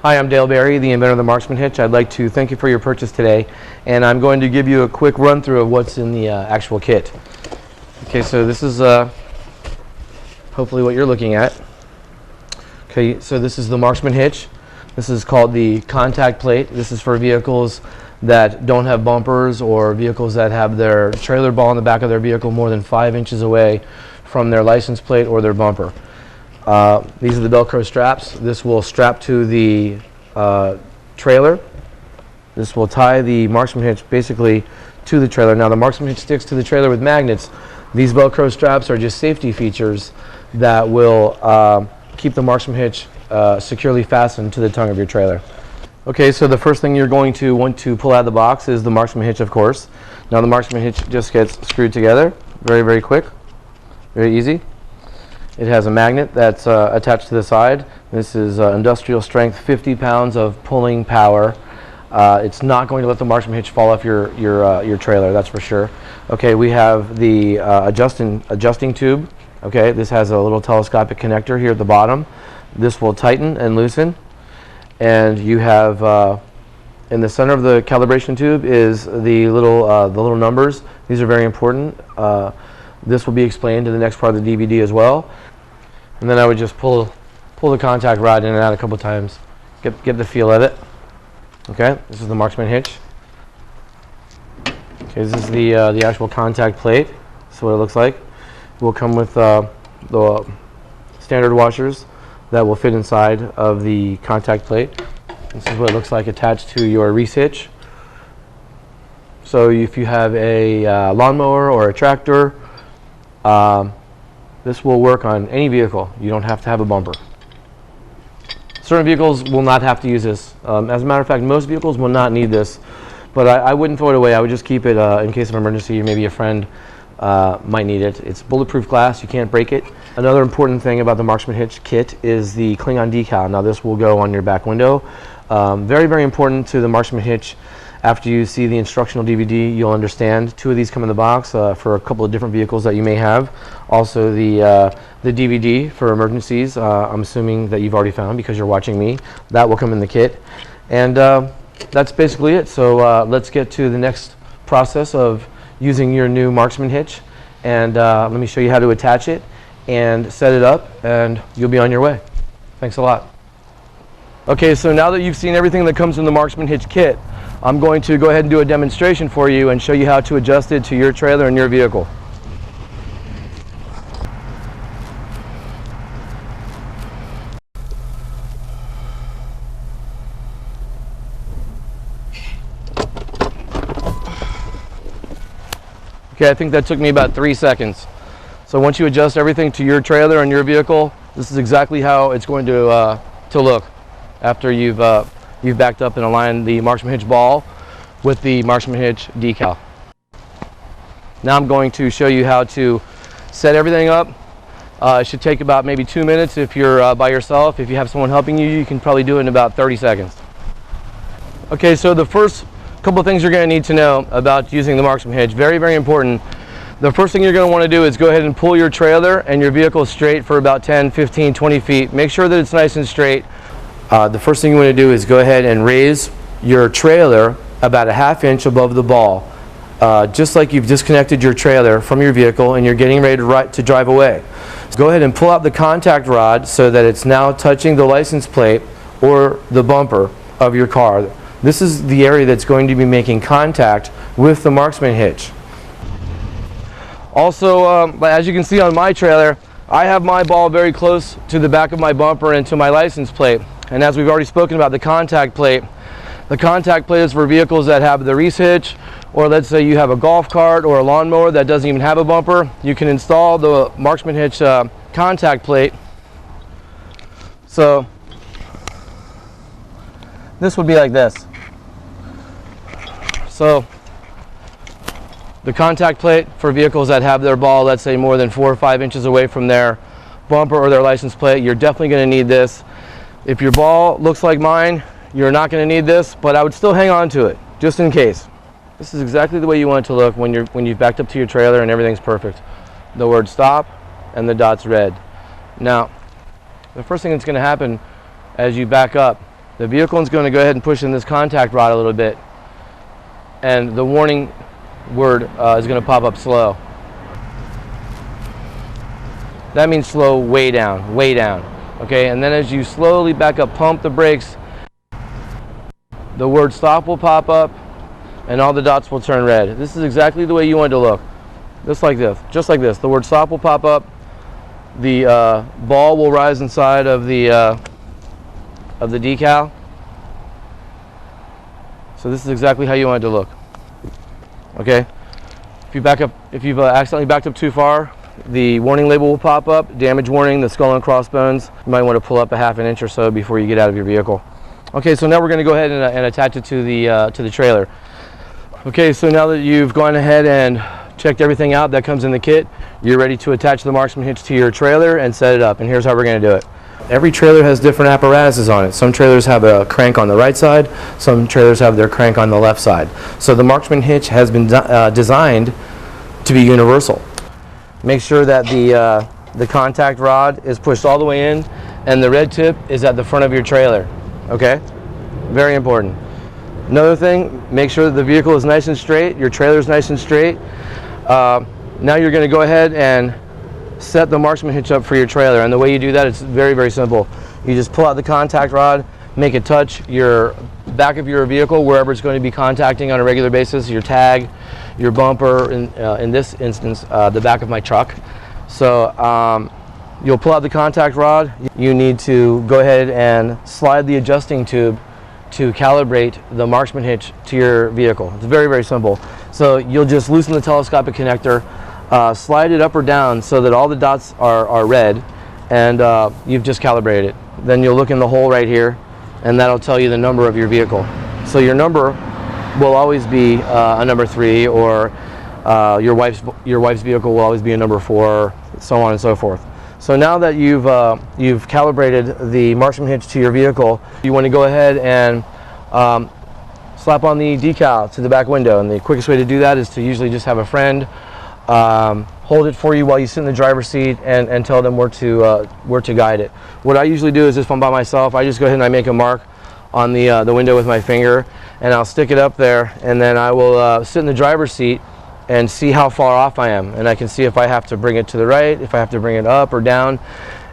Hi, I'm Dale Berry, the inventor of the Marksman Hitch. I'd like to thank you for your purchase today, and I'm going to give you a quick run through of what's in the actual kit. Okay, so this is hopefully what you're looking at. Okay, so this is the Marksman Hitch. This is called the contact plate. This is for vehicles that don't have bumpers or vehicles that have their trailer ball in the back of their vehicle more than 5 inches away from their license plate or their bumper. These are the Velcro straps. This will strap to the trailer. This will tie the Marksman Hitch basically to the trailer. Now the Marksman Hitch sticks to the trailer with magnets. These Velcro straps are just safety features that will keep the Marksman Hitch securely fastened to the tongue of your trailer. Okay, so the first thing you're going to want to pull out of the box is the Marksman Hitch, of course. Now the Marksman Hitch just gets screwed together very, very quick, very easy. It has a magnet that's attached to the side. This is industrial strength, 50 pounds of pulling power. It's not going to let the Marksman Hitch fall off your trailer, that's for sure. Okay, we have the adjusting tube. Okay, this has a little telescopic connector here at the bottom. This will tighten and loosen. And you have in the center of the calibration tube is the little numbers. These are very important. This will be explained in the next part of the DVD as well. And then I would just pull the contact rod in and out a couple times, get the feel of it. Okay, this is the Marksman Hitch. Okay, this is the actual contact plate. This is what it looks like. It will come with the standard washers that will fit inside of the contact plate. This is what it looks like attached to your Reese hitch. So if you have a lawnmower or a tractor, this will work on any vehicle. You don't have to have a bumper. Certain vehicles will not have to use this. As a matter of fact, most vehicles will not need this, but I wouldn't throw it away. I would just keep it in case of emergency, or maybe a friend might need it. It's bulletproof glass, you can't break it. Another important thing about the Marksman Hitch kit is the Klingon decal. Now this will go on your back window. Very, very important to the Marksman Hitch. After you see the instructional DVD, you'll understand. 2 of these come in the box for a couple of different vehicles that you may have. Also the DVD for emergencies, I'm assuming that you've already found because you're watching me. That will come in the kit. And that's basically it. So let's get to the next process of using your new Marksman Hitch. And let me show you how to attach it and set it up, and you'll be on your way. Thanks a lot. Okay, so now that you've seen everything that comes in the Marksman Hitch kit, I'm going to go ahead and do a demonstration for you and show you how to adjust it to your trailer and your vehicle. Okay, I think that took me about 3 seconds. So once you adjust everything to your trailer and your vehicle, this is exactly how it's going to look after you've backed up and aligned the Marksman Hitch ball with the Marksman Hitch decal. Now I'm going to show you how to set everything up. It should take about maybe 2 minutes if you're by yourself. If you have someone helping you, you can probably do it in about 30 seconds. Okay, so the first couple of things you're going to need to know about using the Marksman Hitch, very, very important. The first thing you're going to want to do is go ahead and pull your trailer and your vehicle straight for about 10, 15, 20 feet. Make sure that it's nice and straight. The first thing you want to do is go ahead and raise your trailer about a ½ inch above the ball, just like you've disconnected your trailer from your vehicle and you're getting ready to drive away. So go ahead and pull out the contact rod so that it's now touching the license plate or the bumper of your car. This is the area that's going to be making contact with the Marksman Hitch. Also, as you can see on my trailer, I have my ball very close to the back of my bumper and to my license plate. And as we've already spoken about the contact plate is for vehicles that have the Reese hitch, or let's say you have a golf cart or a lawnmower that doesn't even have a bumper. You can install the Marksman Hitch contact plate. So this would be like this. So the contact plate for vehicles that have their ball, let's say more than 4 or 5 inches away from their bumper or their license plate, you're definitely going to need this. If your ball looks like mine, you're not going to need this, but I would still hang on to it just in case. This is exactly the way you want it to look when you've backed up to your trailer and everything's perfect. The word stop and the dot's red. Now, the first thing that's going to happen as you back up the vehicle is going to go ahead and push in this contact rod a little bit, and the warning word is going to pop up slow. That means slow way down, way down. Okay, and then as you slowly back up, pump the brakes, the word stop will pop up and all the dots will turn red. This is exactly the way you want it to look. Just like this, the word stop will pop up, the ball will rise inside of the decal. So this is exactly how you want it to look. Okay, if you back up, if you've accidentally backed up too far, the warning label will pop up, damage warning, the skull and crossbones. You might want to pull up a ½ an inch or so before you get out of your vehicle. Okay, so now we're going to go ahead and attach it to the trailer. Okay, so now that you've gone ahead and checked everything out that comes in the kit, you're ready to attach the Marksman hitch to your trailer and set it up. And here's how we're going to do it. Every trailer has different apparatuses on it. Some trailers have a crank on the right side, some trailers have their crank on the left side. So the Marksman hitch has been designed to be universal. Make sure that the contact rod is pushed all the way in and the red tip is at the front of your trailer. Okay? Very important. Another thing, make sure that the vehicle is nice and straight, your trailer is nice and straight. Now you're going to go ahead and set the Marksman hitch up for your trailer, and the way you do that, it's very, very simple. You just pull out the contact rod, make it touch your back of your vehicle wherever it's going to be contacting on a regular basis, your tag, your bumper, in this instance, the back of my truck. So you'll pull out the contact rod. You need to go ahead and slide the adjusting tube to calibrate the Marksman hitch to your vehicle. It's very, very simple. So you'll just loosen the telescopic connector, slide it up or down so that all the dots are red, and you've just calibrated it. Then you'll look in the hole right here, and that'll tell you the number of your vehicle. So your number will always be a number 3, or your wife's vehicle will always be a number 4, so on and so forth. So now that you've calibrated the Marksman hitch to your vehicle, you want to go ahead and slap on the decal to the back window. And the quickest way to do that is to usually just have a friend hold it for you while you sit in the driver's seat and tell them where to guide it. What I usually do is, if I'm by myself, I just go ahead and I make a mark on the window with my finger, and I'll stick it up there, and then I will sit in the driver's seat and see how far off I am, and I can see if I have to bring it to the right, if I have to bring it up or down,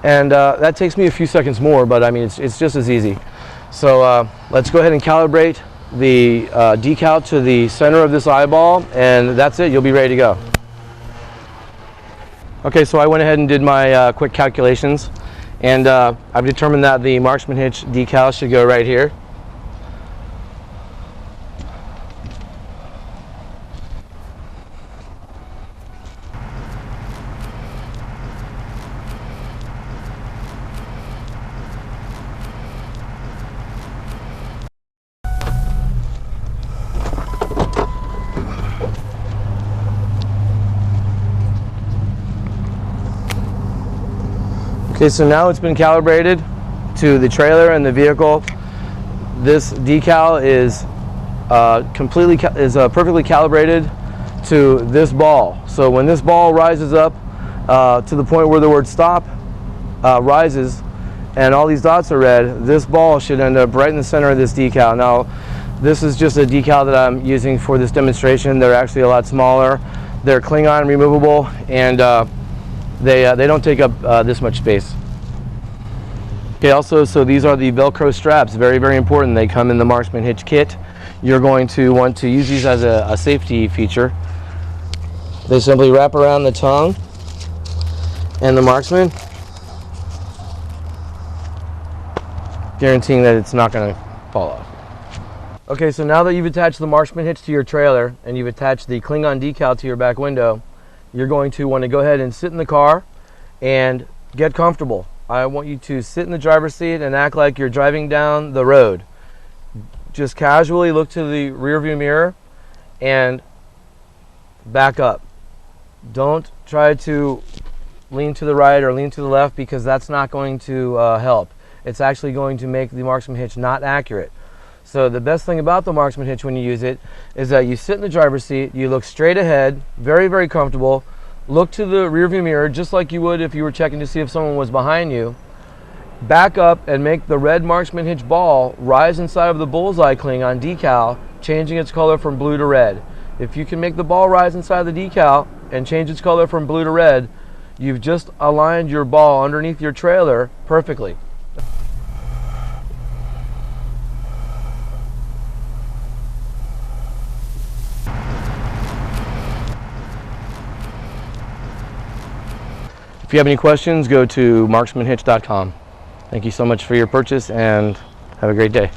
and that takes me a few seconds more, but I mean it's just as easy. So let's go ahead and calibrate the decal to the center of this eyeball, and that's it. You'll be ready to go. Okay, so I went ahead and did my quick calculations, and I've determined that the Marksman hitch decal should go right here. Okay, so now it's been calibrated to the trailer and the vehicle. This decal is perfectly calibrated to this ball. So when this ball rises up to the point where the word stop rises and all these dots are red, this ball should end up right in the center of this decal. Now, this is just a decal that I'm using for this demonstration. They're actually a lot smaller. They're Klingon removable, and they don't take up this much space. Okay, also, so these are the Velcro straps, very, very important. They come in the Marksman hitch kit. You're going to want to use these as a safety feature. They simply wrap around the tongue and the Marksman, guaranteeing that it's not going to fall off. Okay, so now that you've attached the Marksman hitch to your trailer and you've attached the Klingon decal to your back window, you're going to want to go ahead and sit in the car and get comfortable. I want you to sit in the driver's seat and act like you're driving down the road. Just casually look to the rearview mirror and back up. Don't try to lean to the right or lean to the left, because that's not going to help. It's actually going to make the Marksman hitch not accurate. So the best thing about the Marksman hitch when you use it is that you sit in the driver's seat, you look straight ahead, very, very comfortable, look to the rearview mirror just like you would if you were checking to see if someone was behind you. back up and make the red Marksman Hitch ball rise inside of the bullseye cling on decal, changing its color from blue to red. If you can make the ball rise inside the decal and change its color from blue to red, you've just aligned your ball underneath your trailer perfectly. If you have any questions, go to marksmanhitch.com. Thank you so much for your purchase and have a great day.